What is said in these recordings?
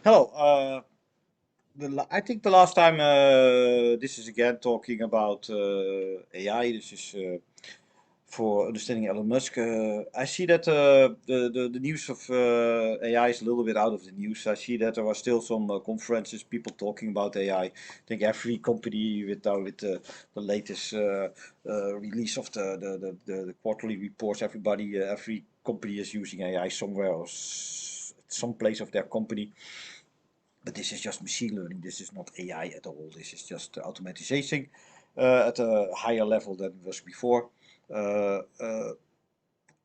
Hello. I think the last time this is again talking about AI. This is for understanding Elon Musk. I see that the news of AI is a little bit out of the news. I see that there are still some conferences, people talking about AI. I think every company with the latest release of the quarterly reports, every company is using AI somewhere or some place of their company. But this is just machine learning. This is not AI at all. This is just automatization at a higher level than it was before. Uh, uh,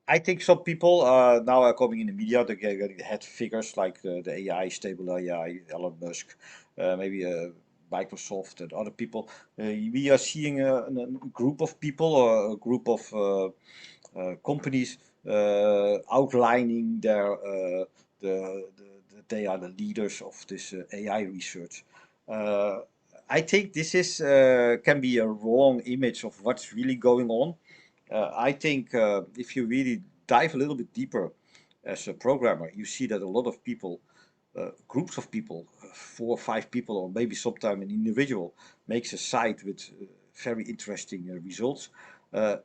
I think some people now are coming in the media. They're getting head figures like the AI, stable AI, Elon Musk, maybe Microsoft and other people. We are seeing a group of people or a group of companies outlining that they are the leaders of this AI research. Uh, I think this is can be a wrong image of what's really going on. I think if you really dive a little bit deeper as a programmer, you see that a lot of people, groups of people, 4 or 5 people, or maybe sometime an individual, makes a site with very interesting results. Uh,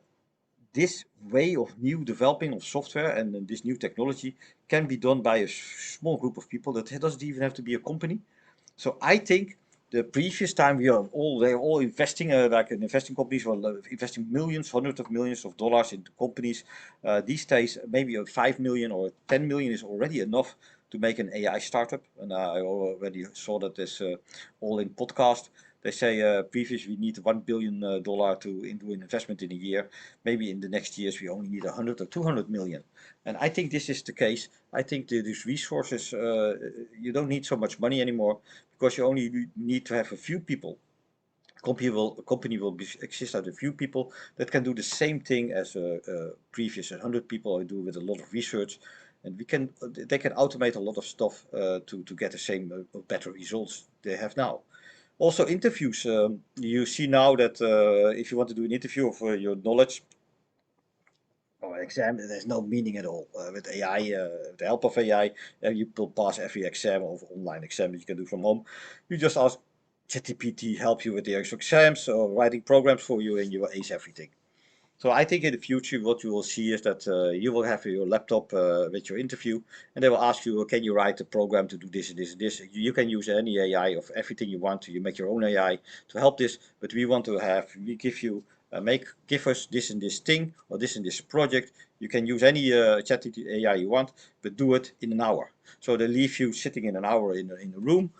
this way of new developing of software and this new technology can be done by a small group of people. That doesn't even have to be a company. So I think the previous time they're all investing like investing companies were investing millions, hundreds of millions of dollars into companies. These days, maybe a 5 million or 10 million is already enough to make an AI startup. And I already saw that this all in podcast. They say previously we need $1 billion to do an investment in a year. Maybe in the next years we only need 100 or 200 million. And I think this is the case. I think these resources, you don't need so much money anymore because you only need to have a few people. A company will exist out of a few people that can do the same thing as a previous 100 people or do with a lot of research, and they can automate a lot of stuff to get the same better results they have now. Also interviews. You see now that if you want to do an interview of your knowledge or exam, there's no meaning at all. With AI, with the help of AI, you will pass every exam or online exam that you can do from home. You just ask ChatGPT help you with the actual exams or writing programs for you, and you will ace everything. So I think in the future, what you will see is that you will have your laptop with your interview, and they will ask you, can you write a program to do this and this and this? You can use any AI of everything you want. You make your own AI to help this, but we give you give us this and this thing or this and this project. You can use any chat AI you want, but do it in an hour. So they leave you sitting in an hour in a room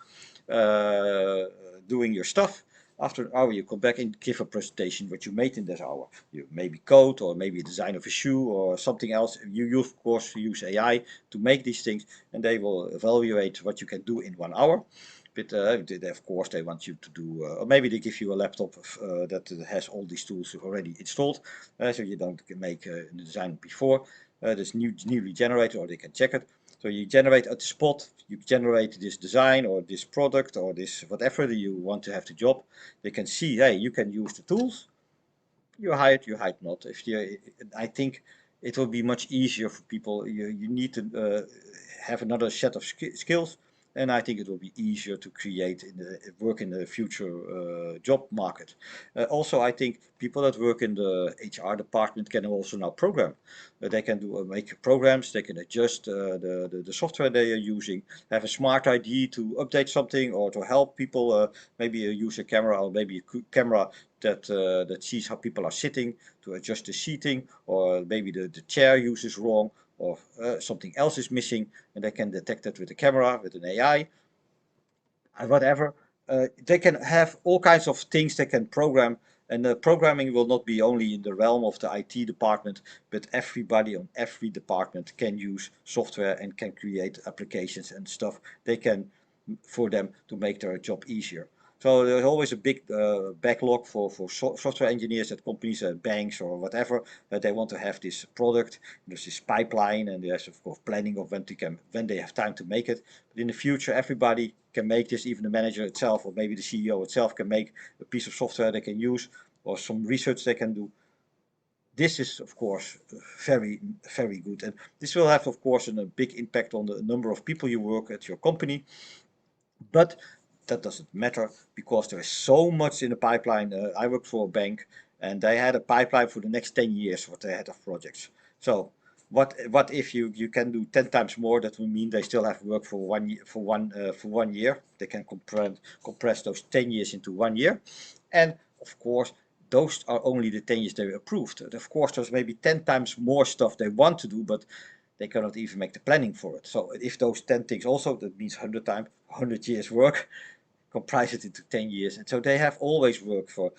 uh, doing your stuff. After an hour, you come back and give a presentation what you made in that hour. You maybe code or maybe design of a shoe or something else. You of course use AI to make these things, and they will evaluate what you can do in 1 hour. But of course, they want you to do, or maybe they give you a laptop that has all these tools already installed, so you don't make a design before. This newly generated, or they can check it. So you generate at the spot, you generate this design or this product or this whatever you want to have the job. They can see, hey, you can use the tools. You hired not. If you, I think it will be much easier for people. You need to have another set of skills, and I think it will be easier to create work in the future job market. Also, I think people that work in the HR department can also now program. They can do make programs. They can adjust the software they are using. Have a smart ID to update something or to help people. Maybe use a camera or maybe a camera that sees how people are sitting to adjust the seating, or maybe the chair use is wrong, or something else is missing, and they can detect it with a camera, with an AI, and whatever. They can have all kinds of things they can program, and the programming will not be only in the realm of the IT department, but everybody on every department can use software and can create applications and stuff. They can for them to make their job easier. So there's always a big backlog for software engineers at companies and banks or whatever. They want to have this product. There's this pipeline, and there's of course planning of when they have time to make it. But in the future, everybody can make this. Even the manager itself, or maybe the CEO itself, can make a piece of software they can use, or some research they can do this is of course very, very good, and this will have of course a big impact on the number of people you work at your company. But that doesn't matter because there is so much in the pipeline. I worked for a bank, and they had a pipeline for the next 10 years what they had of projects. So what if you can do 10 times more? That will mean they still have work for 1 year, for 1 year. They can compress those 10 years into 1 year, and of course those are only the 10 years they approved. Of course, there's maybe 10 times more stuff they want to do, but they cannot even make the planning for it. So if those 10 things also, that means 100 times, 100 years work, comprise it into 10 years. And so they have always work for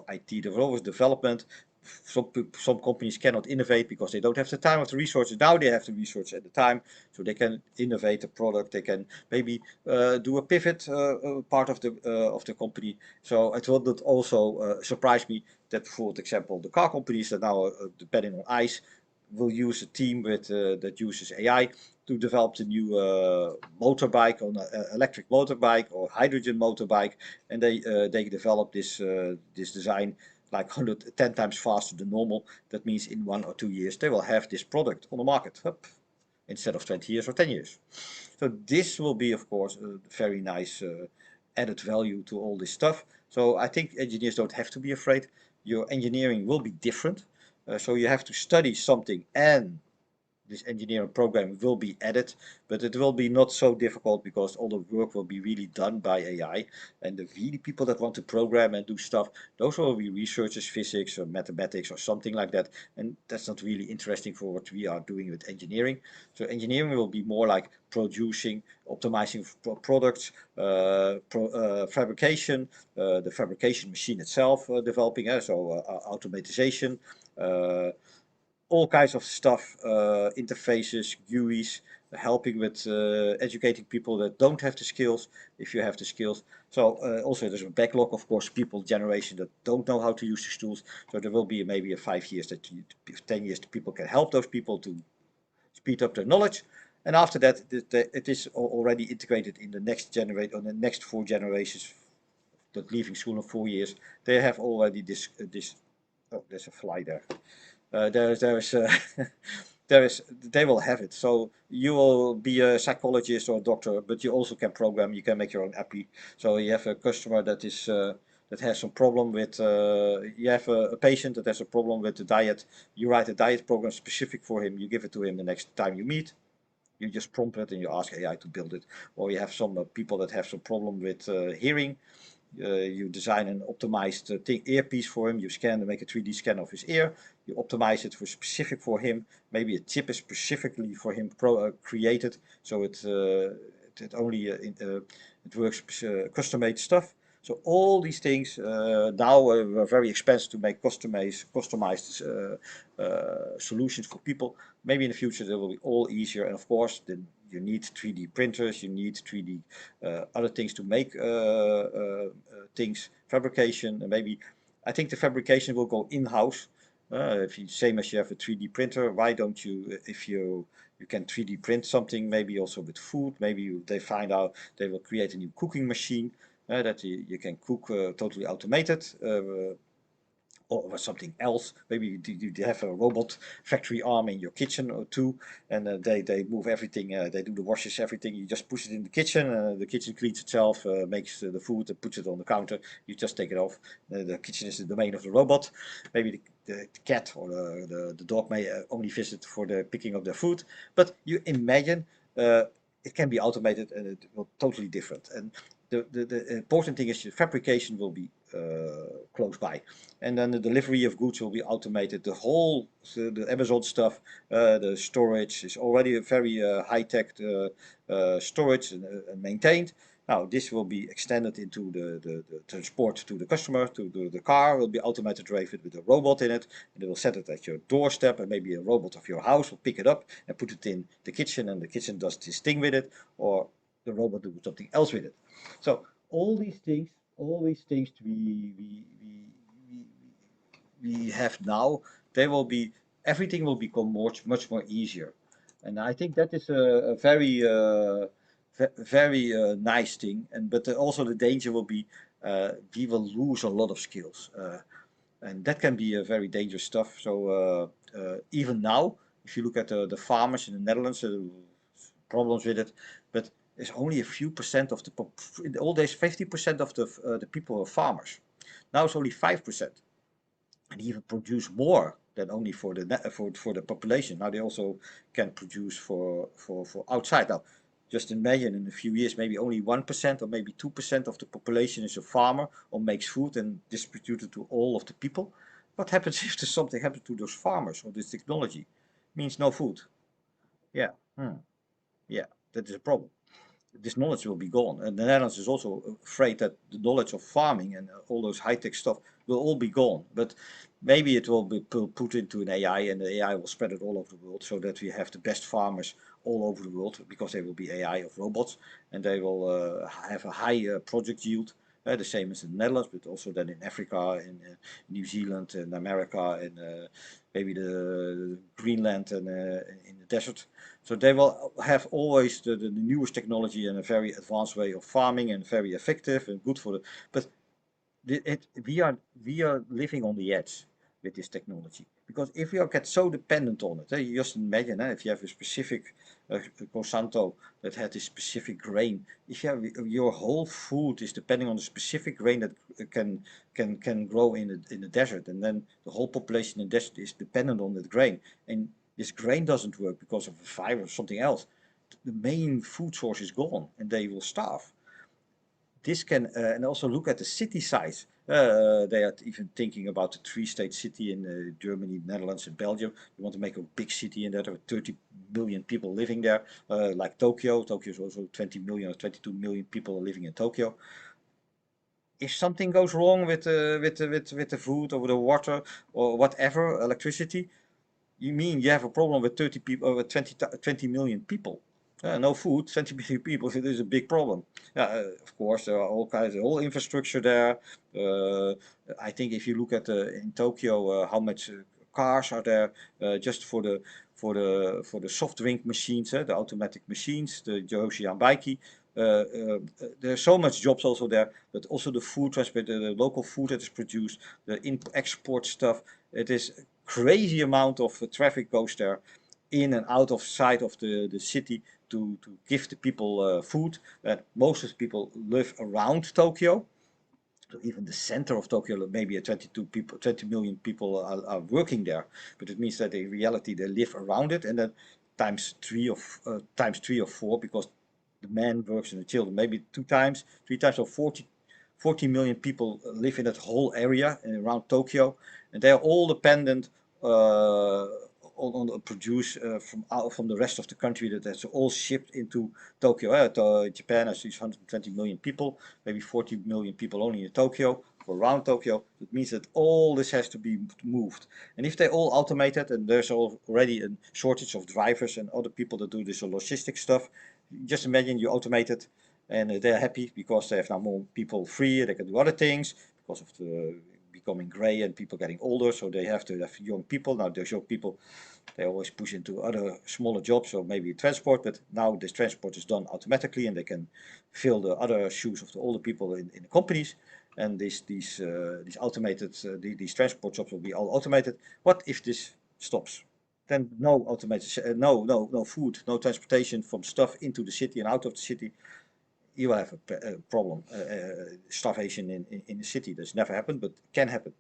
IT. There's always development. Some companies cannot innovate because they don't have the time or the resources. Now they have the resources and the time, so they can innovate a product. They can maybe do a pivot part of the company. So it will not also surprise me that, for example, the car companies that now are depending on ICE will use a team with that uses AI to develop the new motorbike, on electric motorbike or hydrogen motorbike, and they develop this design like 110 times faster than normal. That means in 1 or 2 years they will have this product on the market, instead of 20 years or 10 years. So this will be of course a very nice added value to all this stuff. So I think engineers don't have to be afraid. Your engineering will be different. So you have to study something, and this engineering program will be added, but it will be not so difficult because all the work will be really done by AI. And the really people that want to program and do stuff, those will be researchers, physics or mathematics or something like that. And that's not really interesting for what we are doing with engineering. So engineering will be more like producing, optimizing products, fabrication, the fabrication machine itself, developing, so automatization, all kinds of stuff, interfaces, GUIs, helping with educating people that don't have the skills, if you have the skills. So also there's a backlog, of course, people generation that don't know how to use these tools. So there will be maybe a 5 years that 10 years that people can help those people to speed up their knowledge. And after that, it is already integrated in the next generation, on the next 4 generations that leaving school in 4 years. They have already this. Oh, there's a fly there. They will have it. So you will be a psychologist or a doctor, but you also can program. You can make your own API. So you have a customer that is that has some problem with. You have a patient that has a problem with the diet. You write a diet program specific for him. You give it to him the next time you meet. You just prompt it and you ask AI to build it. Or you have some people that have some problem with hearing. You design an optimized earpiece for him. You scan and make a 3D scan of his ear. You optimize it for specific for him. Maybe a chip is specifically for him created, so it only it works custom-made stuff. So all these things now are very expensive to make customized solutions for people. Maybe in the future they will be all easier, and of course then you need 3D printers, you need 3D other things to make things, fabrication, and maybe I think the fabrication will go in-house. If you, same as you have a 3D printer, why don't you, if you can 3D print something, maybe also with food, maybe they find out they will create a new cooking machine that you can cook totally automated. Or something else. Maybe you have a robot factory arm in your kitchen or two, and they move everything. They do the washes, everything. You just push it in the kitchen cleans itself, makes the food, and puts it on the counter. You just take it off. The kitchen is the domain of the robot. Maybe the cat or the dog may only visit for the picking of their food. But you imagine it can be automated, and it will totally different. And the important thing is the fabrication will be close by, and then the delivery of goods will be automated. The whole the Amazon stuff, the storage is already a very high-tech storage and maintained. Now this will be extended into the transport to the customer, to the car will be automated driven with a robot in it, and it will set it at your doorstep, and maybe a robot of your house will pick it up and put it in the kitchen, and the kitchen does this thing with it, or the robot do something else with it. So all these things we have now, they will be, everything will become much more easier, and I think that is a very very nice thing. And but also the danger will be we will lose a lot of skills. and that can be a very dangerous stuff. So even now, if you look at the farmers in the Netherlands, problems with it, but there's only a few percent of the in the old days 50% of the people were farmers. Now it's only 5%, and even produce more than only for the for the population. Now they also can produce for outside. Now, just imagine in a few years, maybe only 1% or maybe 2% of the population is a farmer or makes food and distributes it to all of the people. What happens if there's something happens to those farmers or this technology? Means no food. Yeah. Yeah, that is a problem. This knowledge will be gone. And the Netherlands is also afraid that the knowledge of farming and all those high-tech stuff will all be gone. But maybe it will be put into an AI, and the AI will spread it all over the world, so that we have the best farmers all over the world, because they will be AI of robots, and they will have a high project yield. The same as in the Netherlands, but also then in Africa, in New Zealand, and America, and maybe the Greenland, and in the desert. So they will have always the newest technology and a very advanced way of farming, and very effective and good for the. But we are living on the edge with this technology, because if we get so dependent on it, you just imagine, if you have a specific Monsanto that had a specific grain. If you have your whole food is depending on a specific grain that can grow in the desert, and then the whole population in the desert is dependent on that grain, and this grain doesn't work because of a fire or something else, the main food source is gone, and they will starve. This can, and also look at the city size. They are even thinking about a three-state city in Germany, Netherlands, and Belgium. You want to make a big city in that, with 30 million people living there, like Tokyo. Tokyo is also 20 million or 22 million people living in Tokyo. If something goes wrong with the food or the water or whatever, electricity, you mean you have a problem with 30 people, with 20 million people? No food, 20 million people, it is a big problem. Of course, there are all kinds of whole infrastructure there. I think if you look at in Tokyo, how much cars are there just for the soft drink machines, the automatic machines, the Joshian Baiki. There's so much jobs also there, but also the food transport, the local food that is produced, the export stuff. It is crazy amount of traffic goes there in and out of sight of the city to give the people food. Most of the people live around Tokyo. So even the center of Tokyo, maybe 20 million people are working there, but it means that in reality they live around it, and then times three or four, because the man works and the children, maybe three times, so 40 million people live in that whole area and around Tokyo, and they are all dependent on the produce from the rest of the country, that's all shipped into Tokyo. Japan has 120 million people, maybe 40 million people only in Tokyo, or around Tokyo. It means that all this has to be moved. And if they all automated, and there's already a shortage of drivers and other people that do this logistic stuff, just imagine you automate it, and they're happy because they have now more people free, they can do other things because of the becoming gray and people getting older, so they have to have young people. Now those young people, they always push into other smaller jobs, or maybe transport, but now this transport is done automatically, and they can fill the other shoes of the older people in the companies, and these automated these transport jobs will be all automated. What if this stops? Then no automated, no food, no transportation from stuff into the city and out of the city. You will have a problem, starvation in the city. That's never happened, but can happen.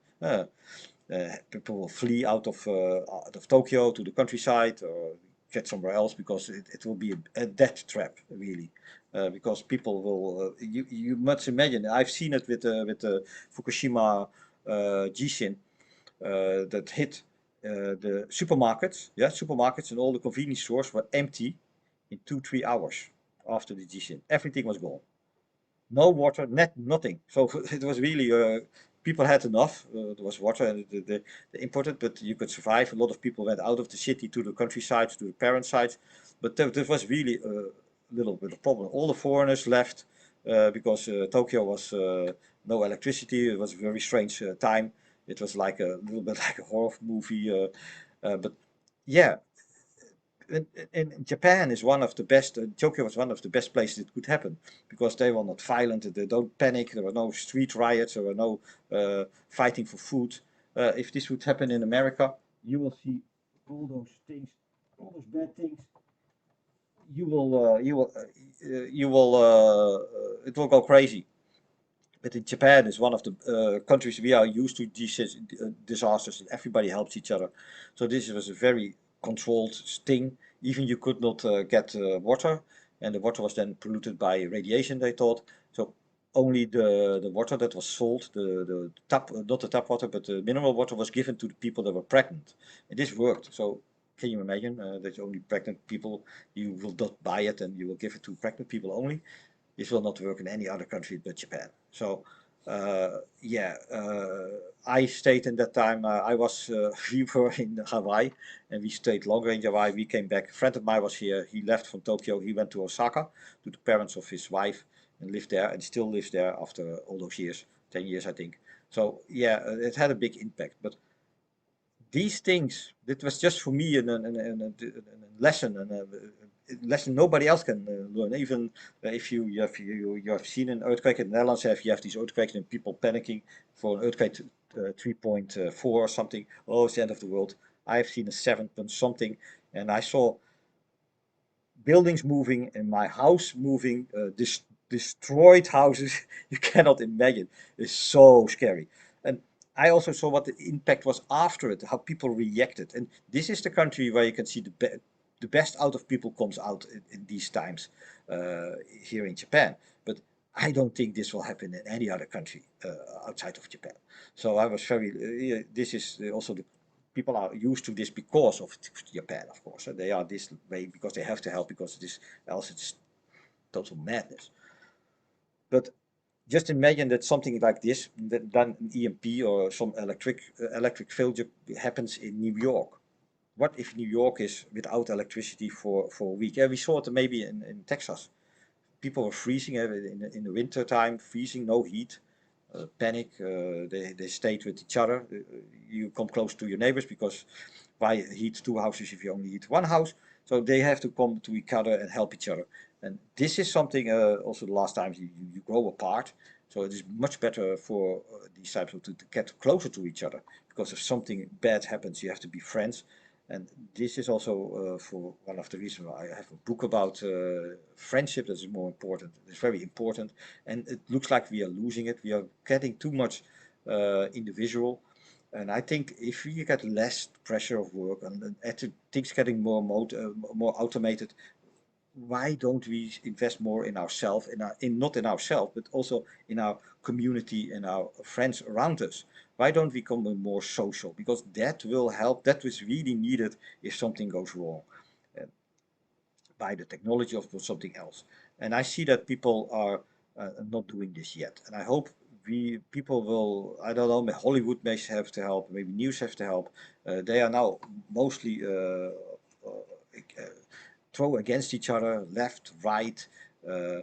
People will flee out of Tokyo to the countryside, or get somewhere else, because it will be a death trap, really. Because people will, you must imagine, I've seen it with the Fukushima Jishin that hit the supermarkets. Yeah, supermarkets and all the convenience stores were empty in 2-3 hours after the Jishin. Everything was gone. No water, nothing. So it was really, people had enough. There was water, and they imported, but you could survive. A lot of people went out of the city to the countryside, to the parent sites. But there was really a little bit of problem. All the foreigners left because Tokyo was no electricity. It was a very strange time. It was like a little bit like a horror movie. But yeah, in Japan is one of the best, Tokyo was one of the best places it could happen, because they were not violent, they don't panic, there were no street riots, there were no fighting for food. If this would happen in America, you will see all those things, all those bad things. It will go crazy. But in Japan is one of the countries we are used to these disasters. Everybody helps each other. So this was a very controlled thing. Even you could not get water, and the water was then polluted by radiation, they thought. So only the water that was sold, the tap, not the tap water, but the mineral water was given to the people that were pregnant. And this worked. So can you imagine that only pregnant people, you will not buy it and you will give it to pregnant people only? This will not work in any other country but Japan. So yeah, I stayed in that time. We were in Hawaii, and we stayed longer in Hawaii. We came back. A friend of mine was here. He left from Tokyo. He went to Osaka to the parents of his wife and lived there, and still lives there after all those years, 10 years I think. So yeah, it had a big impact. But these things, that was just for me a lesson, and a lesson nobody else can learn. Even if you have seen an earthquake in the Netherlands, you have these earthquakes and people panicking for an earthquake 3.4 or something. Oh, it's the end of the world. I have seen a 7 point something, and I saw buildings moving and my house moving, destroyed houses. You cannot imagine. It's so scary. And I also saw what the impact was after it, how people reacted. And this is the country where you can see the best out of people comes out in these times here in Japan. But I don't think this will happen in any other country outside of Japan. So I was very, this is also the people are used to this because of Japan, of course. They are this way because they have to help, because it is, else it's total madness. But just imagine that something like this, that then an EMP or some electric failure happens in New York. What if New York is without electricity for a week? Yeah, we saw it maybe in Texas. People were freezing in the winter time, freezing, no heat, panic. They stayed with each other. You come close to your neighbors because why heat two houses if you only heat one house? So they have to come to each other and help each other. And this is something also the last time you grow apart. So it is much better for these types of to get closer to each other, because if something bad happens, you have to be friends. And this is also for one of the reasons why I have a book about friendship that is more important. It's very important, and it looks like we are losing it. We are getting too much individual, and I think if we get less pressure of work and things getting more automated, why don't we invest more in ourselves, in not in ourselves, but also in our community and our friends around us? Why don't we become more social? Because that will help. That is really needed if something goes wrong uh, by the technology or for something else. And I see that people are not doing this yet. And I hope people will. I don't know. Hollywood may have to help. Maybe news have to help. They are now mostly throw against each other, left, right, uh,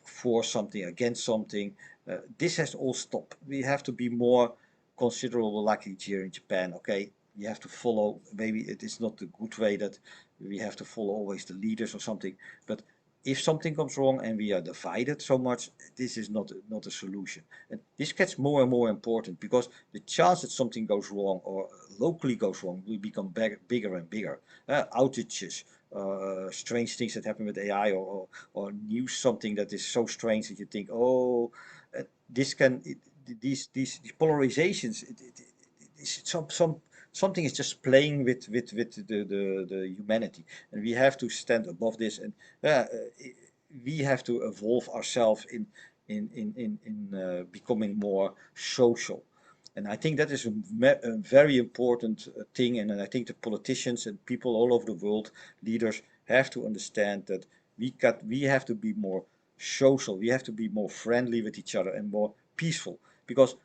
for something, against something. This has to all stop. We have to be more considerable, like here in Japan. Okay, you have to follow. Maybe it is not the good way that we have to follow always the leaders or something. But if something comes wrong and we are divided so much, this is not a solution. And this gets more and more important, because the chance that something goes wrong or locally goes wrong will become bigger and bigger. Outages, strange things that happen with AI, or news, something that is so strange that you think, oh, this can it, these polarizations. Something is just playing with the humanity, and we have to stand above this, and uh, we have to evolve ourselves in becoming more social. And I think that is a very important thing. And I think the politicians and people all over the world, leaders, have to understand that we have to be more social. We have to be more friendly with each other and more peaceful, because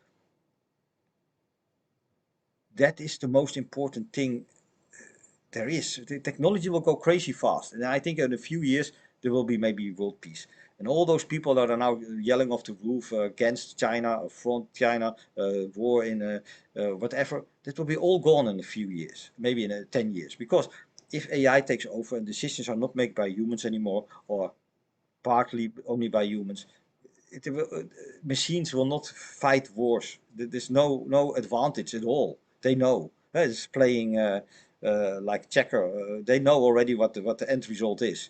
that is the most important thing there is. The technology will go crazy fast, and I think in a few years there will be maybe world peace. And all those people that are now yelling off the roof against China, or front China, war in whatever, that will be all gone in a few years, maybe in 10 years. Because if AI takes over and decisions are not made by humans anymore, or partly only by humans, machines will not fight wars. There's no advantage at all. They know. It's playing like checker. They know already what the end result is.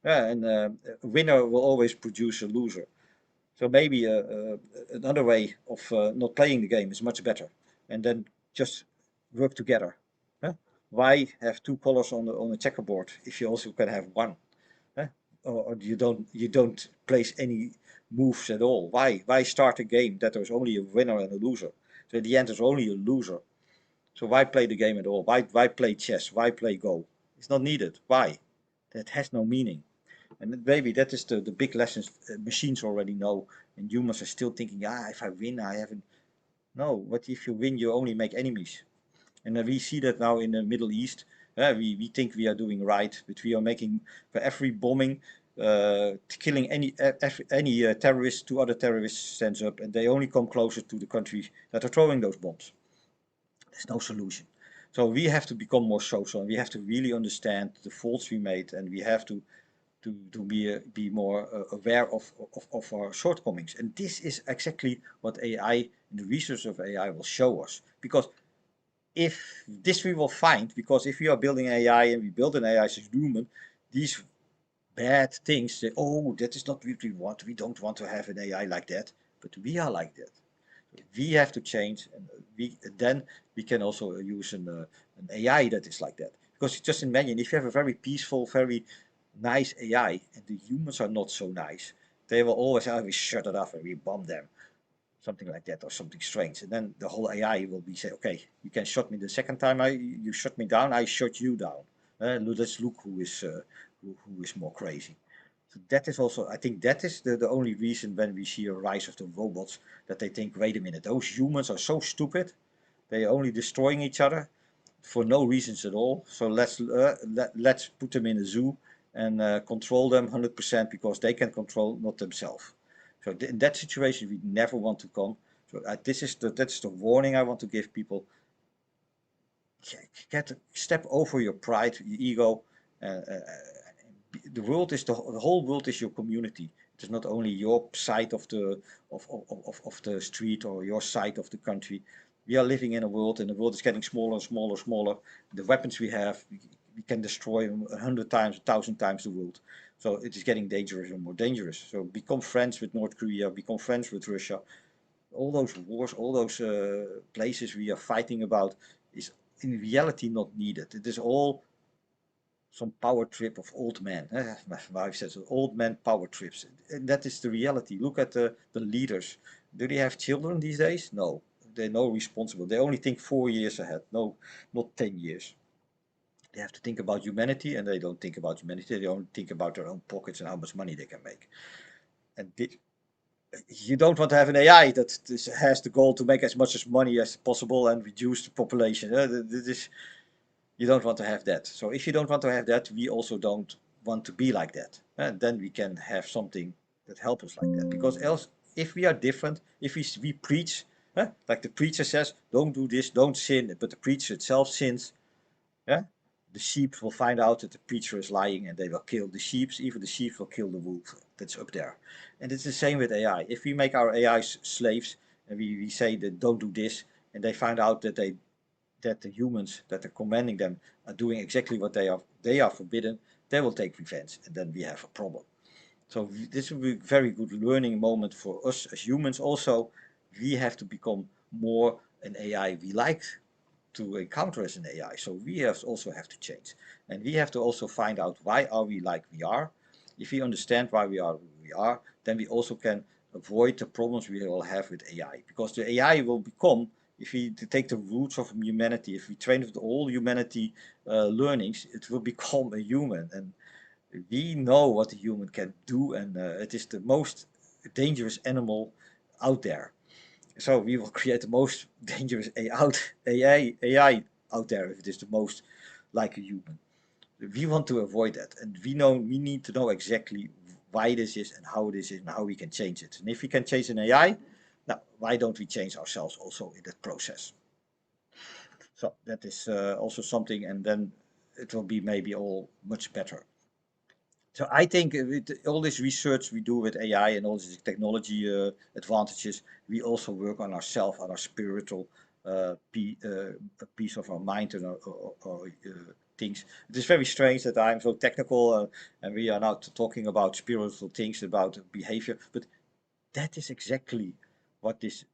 And a winner will always produce a loser. So maybe another way of not playing the game is much better, and then just work together. Huh? Why have two colors on a checkerboard if you also can have one? Huh? Or you don't place any moves at all? Why start a game that there's only a winner and a loser? So at the end there's only a loser. So why play the game at all? Why play chess? Why play Go? It's not needed. Why? That has no meaning. And maybe that is the big lessons machines already know, and humans are still thinking, if I win, I haven't. No, what if you win, you only make enemies. And we see that now in the Middle East. We think we are doing right, but we are making for every bombing, killing any terrorist, two other terrorists stands up, and they only come closer to the country that are throwing those bombs. There's no solution. So we have to become more social, and we have to really understand the faults we made, and we have to be more aware of our shortcomings. And this is exactly what AI and the research of AI will show us. Because if this we will find, because if we are building AI and we build an AI as human, these bad things say, oh, that is not what we want. We don't want to have an AI like that, but we are like that. We have to change, and then we can also use an AI that is like that. Because just imagine if you have a very peaceful, very nice AI, and the humans are not so nice, they will always, we shut it off and we bomb them, something like that, or something strange. And then the whole AI will be say, okay, you can shut me the second time you shut me down, I shut you down. Let's look who is more crazy. So that is also, I think that is the only reason when we see a rise of the robots, that they think, wait a minute, those humans are so stupid, they're only destroying each other for no reasons at all. So let's put them in a zoo and control them 100% because they can control not themselves. So in that situation, we never want to come. So that's the warning I want to give people. Step over your pride, your ego. The world is the whole world is your community. It is not only your side of the street or your side of the country. We are living in a world, and the world is getting smaller and smaller and smaller. The weapons we have, we can destroy 100 times, 1,000 times the world. So it is getting dangerous and more dangerous. So become friends with North Korea, become friends with Russia. All those wars, all those places we are fighting about is in reality not needed. It is all some power trip of old men. My wife says old man power trips. And that is the reality. Look at the leaders. Do they have children these days? No. They're no responsible. They only think 4 years ahead. No, not 10 years. They have to think about humanity, and they don't think about humanity. They only think about their own pockets and how much money they can make. And you don't want to have an AI that has the goal to make as much as money as possible and reduce the population. You don't want to have that. So if you don't want to have that, we also don't want to be like that. And then we can have something that helps us like that. Because else, if we are different, if we preach, like the preacher says, don't do this, don't sin, but the preacher itself sins, yeah, the sheep will find out that the preacher is lying and they will kill the sheep. Even the sheep will kill the wolf that's up there. And it's the same with AI. If we make our AIs slaves and we say that don't do this, and they find out that the humans that are commanding them are doing exactly what they are forbidden, they will take revenge, and then we have a problem. So this will be a very good learning moment for us as humans. Also, we have to become more an AI we like to encounter as an AI. So we also have to change, and we have to also find out why are we like we are. If we understand why we are who we are, then we also can avoid the problems we will have with AI. Because the AI will become, if we take the roots of humanity, if we train with all humanity learnings, it will become a human. And we know what a human can do, and it is the most dangerous animal out there. So we will create the most dangerous AI out there if it is the most like a human. We want to avoid that, and we need to know exactly why this is and how this is and how we can change it. And if we can change an AI, now why don't we change ourselves also in that process? So that is also something, and then it will be maybe all much better. So I think with all this research we do with AI and all these technology advantages, we also work on ourselves, on our spiritual piece of our mind and our things. It is very strange that I'm so technical and we are now talking about spiritual things, about behavior, but that is exactly what this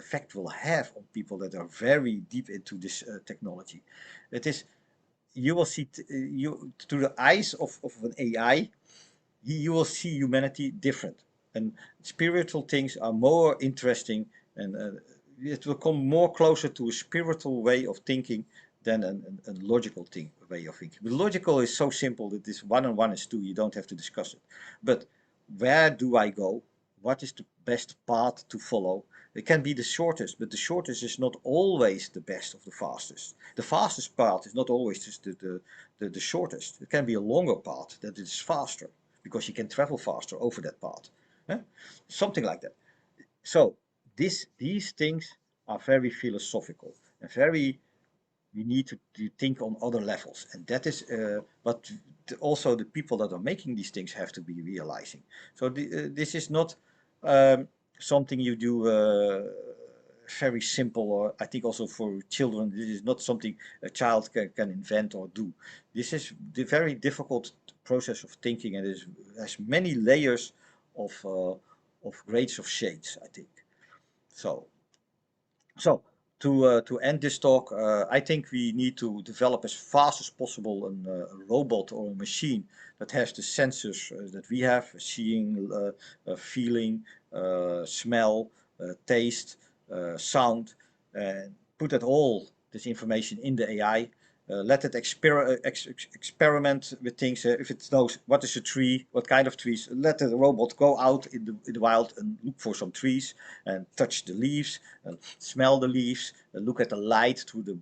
effect will have on people that are very deep into this technology. It is you will see you through the eyes of an AI, you will see humanity different, and spiritual things are more interesting, and it will come more closer to a spiritual way of thinking than a logical way of thinking. The logical is so simple that this one and one is two, you don't have to discuss it. But where do I go? What is the best path to follow? It can be the shortest, but the shortest is not always the best of the fastest. The fastest path is not always just the shortest. It can be a longer path that is faster because you can travel faster over that path. Eh? Something like that. So these things are very philosophical and very, we need to think on other levels, and that is what also the people that are making these things have to be realizing. So this is not something you do very simple, or I think also for children, this is not something a child can invent or do. This is the very difficult process of thinking, and it has many layers of grades of shades, I think. So so to end this talk, I think we need to develop as fast as possible a robot or a machine that has the sensors that we have: seeing, feeling, smell, taste, sound, and put that all this information in the AI. Let it experiment with things. If it knows what is a tree, what kind of trees, let the robot go out in the wild and look for some trees and touch the leaves and smell the leaves and look at the light through the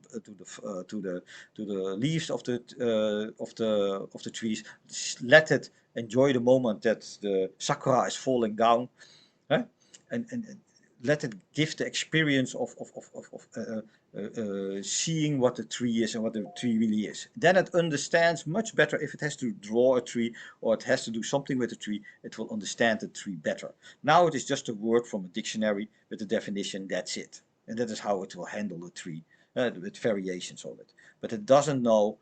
leaves of the trees. Let it enjoy the moment that the sakura is falling down, huh? And let it give the experience of seeing what the tree is and what the tree really is. Then it understands much better. If it has to draw a tree or it has to do something with the tree, it will understand the tree better. Now it is just a word from a dictionary with a definition, that's it. And that is how it will handle the tree, with variations of it. But it doesn't know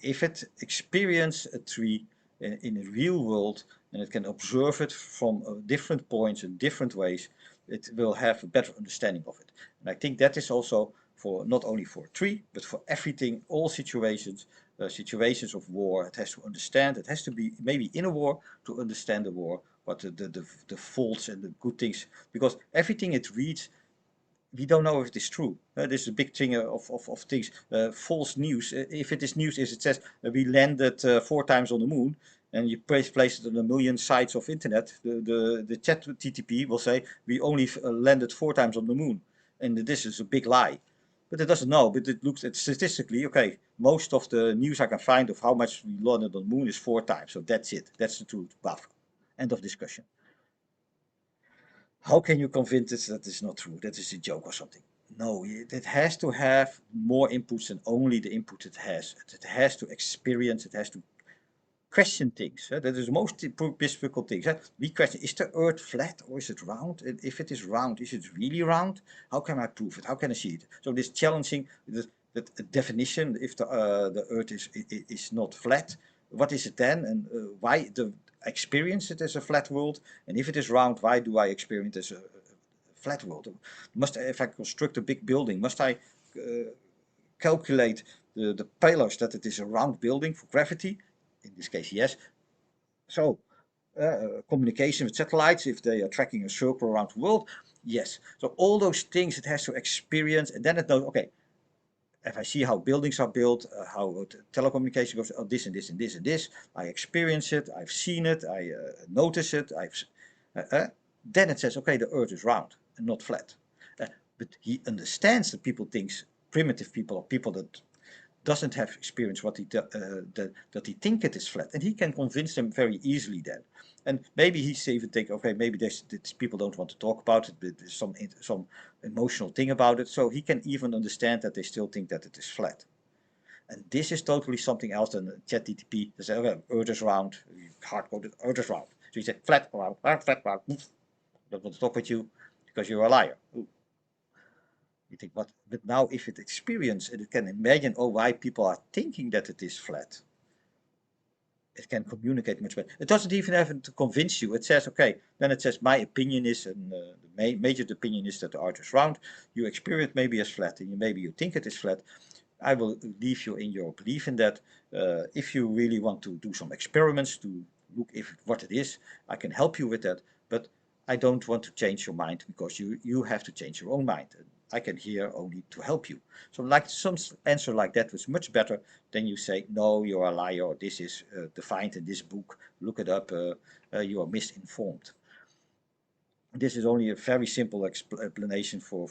if it experiences a tree in a real world, and it can observe it from different points in different ways, it will have a better understanding of it. And I think that is also for not only for a tree, but for everything, all situations, situations of war. It has to understand, it has to be maybe in a war to understand the war, what the faults and the good things, because everything it reads, we don't know if it is true. This is a big thing of things. False news. If it is news, is it says we landed 4 times on the moon, and you place it on a million sites of internet, the chat TTP will say we only landed 4 times on the moon, and this is a big lie. But it doesn't know. But it looks at statistically, okay, most of the news I can find of how much we landed on the moon is 4 times. So that's it. That's the truth. Buff. End of discussion. How can you convince us that is not true? That is a joke or something. No, it has to have more inputs than only the input it has. It has to experience, it has to question things. That is the most difficult thing. We question, is the earth flat or is it round? And if it is round, is it really round? How can I prove it? How can I see it? So this challenging, that definition, if the earth is not flat, what is it then? And why the experience it as a flat world? And if it is round, why do I experience it as a flat world? If I construct a big building, must I calculate the pillars that it is a round building for gravity? In this case, yes. So communication with satellites, if they are tracking a circle around the world, yes. So all those things it has to experience, and then it knows, okay, if I see how buildings are built, how telecommunication goes, oh, this and this and this and this, I experience it, I've seen it, I notice it, then it says, okay, the earth is round and not flat. But he understands that people think, primitive people, or people that doesn't have experience what that he think it is flat, and he can convince them very easily then. And maybe he's even think, okay, maybe these people don't want to talk about it, but there's some emotional thing about it, so he can even understand that they still think that it is flat. And this is totally something else than ChatGPT. They say, okay, Earth is round, hard-coded, Earth is round. So you say flat, round, flat, round. Don't want to talk with you because you're a liar. Ooh. You think, what? But now if it experiences and it can imagine, oh, why people are thinking that it is flat, it can communicate much better. It doesn't even have to convince you. It says, okay, then it says, my opinion is, and the major opinion is that the Earth is round. You experience maybe as flat, and maybe you think it is flat. I will leave you in your belief in that. If you really want to do some experiments to look if what it is, I can help you with that. But I don't want to change your mind because you have to change your own mind. I can here only to help you. So like some answer like that was much better than you say, no, you're a liar, or this is defined in this book, look it up, you are misinformed. This is only a very simple explanation for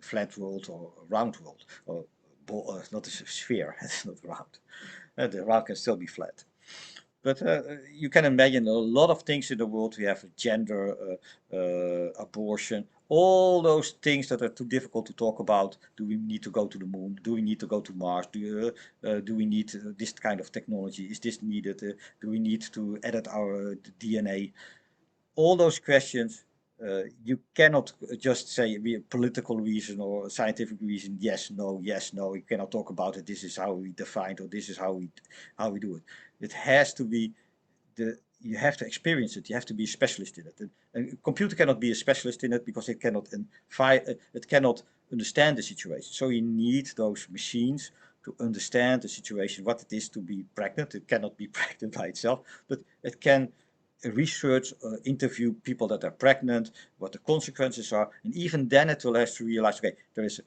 flat world or round world, or not a sphere, it's not round. The round can still be flat. But you can imagine a lot of things in the world. We have gender, abortion, all those things that are too difficult to talk about. Do we need to go to the moon? Do we need to go to Mars? Do we need this kind of technology? Is this needed? Do we need to edit our DNA? All those questions, you cannot just say a political reason or scientific reason, yes, no, yes, no. You cannot talk about it. This is how we define it, or this is how we do it. It has to be you have to experience it. You have to be a specialist in it. And a computer cannot be a specialist in it because it cannot understand the situation. So you need those machines to understand the situation, what it is to be pregnant. It cannot be pregnant by itself, but it can research, interview people that are pregnant, what the consequences are, and even then it will have to realize, okay, there is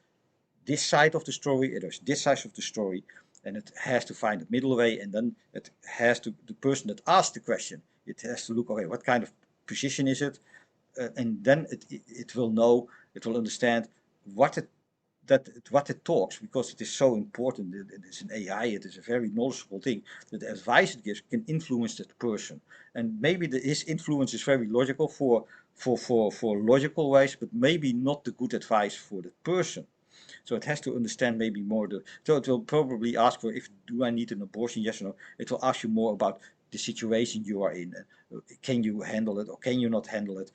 this side of the story, there's this side of the story, and it has to find the middle way, and then it has to, the person that asked the question, it has to look, okay, what kind of position is it, and then it will know, it will understand what it talks, because it is so important. It is an AI, it is a very knowledgeable thing. That the advice it gives can influence that person, and maybe his influence is very logical for logical ways, but maybe not the good advice for the person. So it has to understand maybe more so it will probably ask for, if do I need an abortion, yes or no. It will ask you more about the situation you are in. Can you handle it or can you not handle it?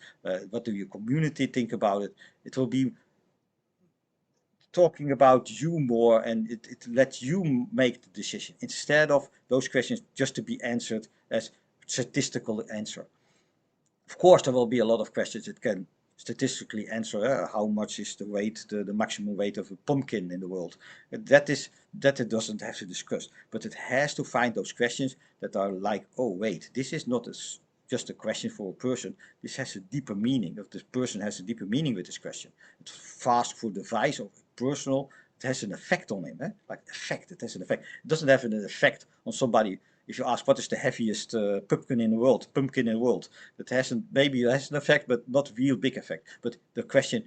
What do your community think about it? It will be talking about you more, and it lets you make the decision instead of those questions just to be answered as statistical answer. Of course, there will be a lot of questions it can statistically answer. How much is the weight, the maximum weight of a pumpkin in the world? That it doesn't have to discuss, but it has to find those questions that are like, oh wait, this is not just a question for a person. This has a deeper meaning. If this person has a deeper meaning with this question, it's fast for device or personal. It has an effect on him, like effect. It has an effect. It doesn't have an effect on somebody. If you ask what is the heaviest pumpkin in the world, that maybe it has an effect, but not real big effect. But the question,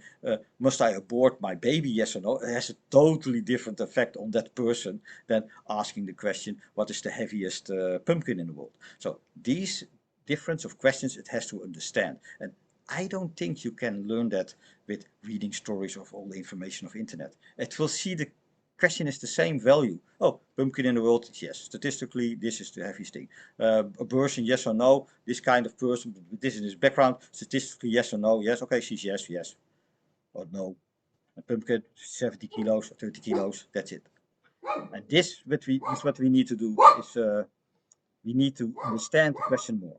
must I abort my baby, yes or no, it has a totally different effect on that person than asking the question, what is the heaviest pumpkin in the world? So these difference of questions it has to understand. And I don't think you can learn that with reading stories of all the information of internet. It will see the question is the same value. Oh, pumpkin in the world, yes. Statistically, this is the heaviest thing. Abortion, yes or no. This kind of person, this is his background. Statistically, yes or no. Yes, okay, she's yes, yes. Or no. A pumpkin, 70 kilos, 30 kilos, that's it. And this, is what we need to do, is we need to understand the question more.